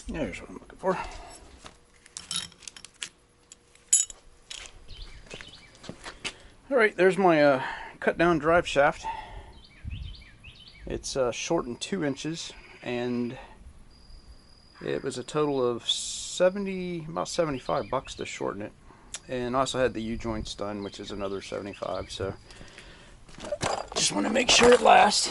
There's what I'm looking for. Alright, there's my cut down drive shaft. It's shortened 2 inches, and it was a total of about 75 bucks to shorten it. And also had the U-joints done, which is another 75, so just want to make sure it lasts.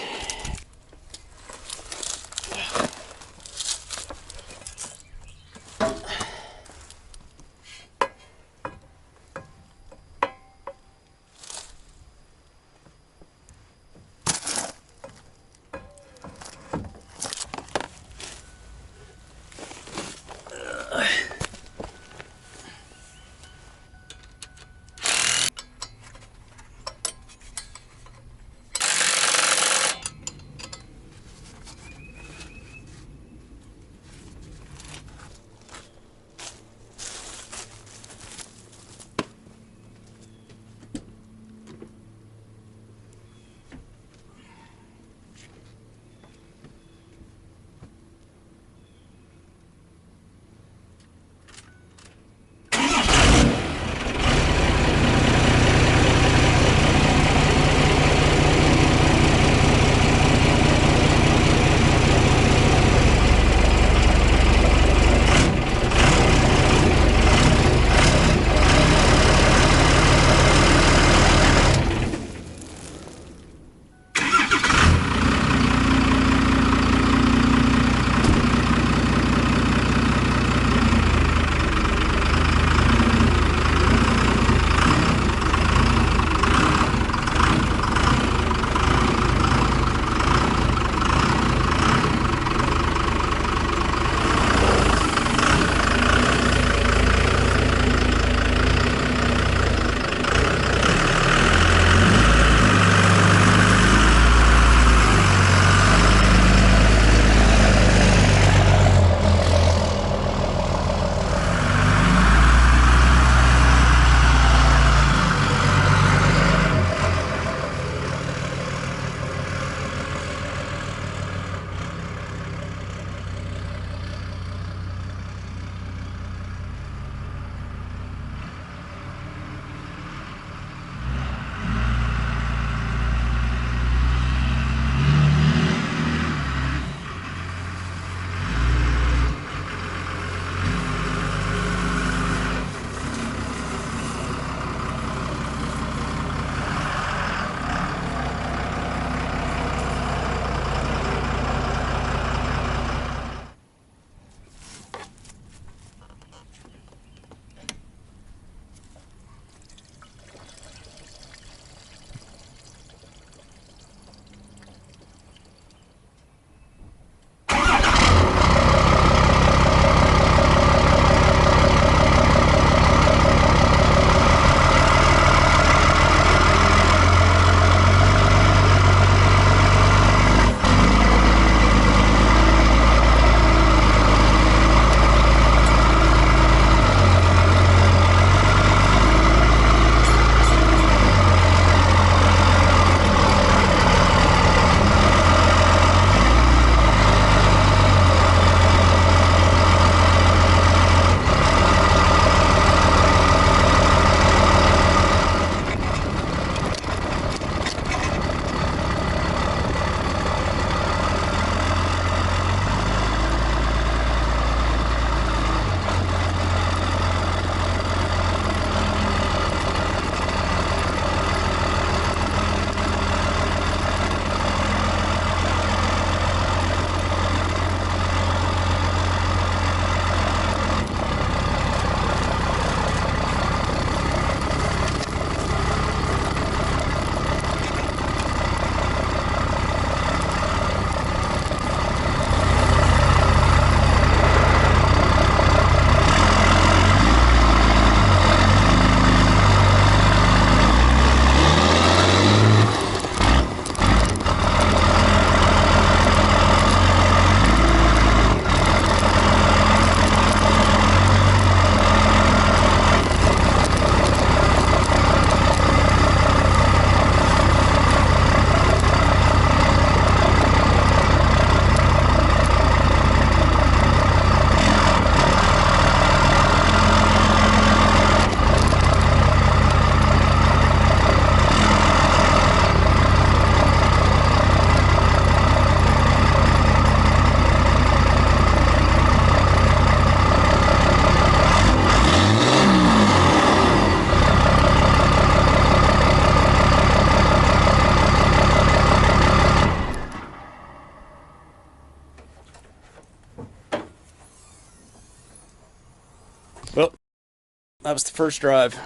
that was the first drive.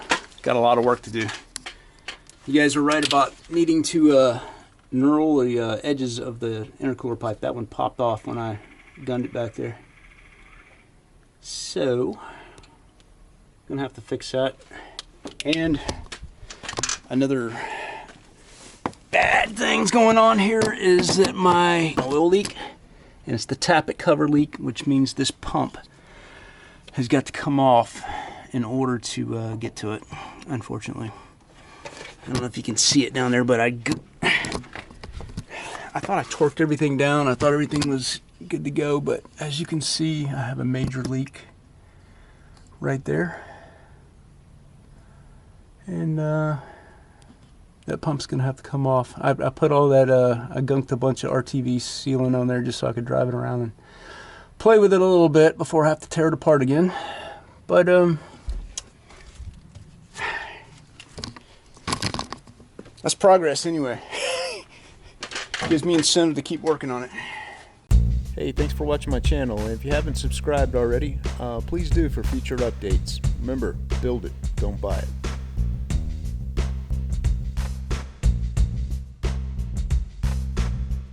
Got a lot of work to do. You guys are right about needing to knurl the edges of the intercooler pipe. That one popped off when I gunned it back there. So, gonna have to fix that. And another bad thing's going on here is that my oil leak, and it's the tappet cover leak, which means this pump has got to come off in order to get to it, unfortunately. I don't know if you can see it down there, but I thought I torqued everything down. I thought everything was good to go, but as you can see, I have a major leak right there. And that pump's gonna have to come off. I put all that, I gunked a bunch of RTV sealant on there just so I could drive it around and play with it a little bit before I have to tear it apart again. But, that's progress anyway. Gives me incentive to keep working on it. Hey, thanks for watching my channel, and if you haven't subscribed already, please do for future updates. Remember, build it, don't buy it.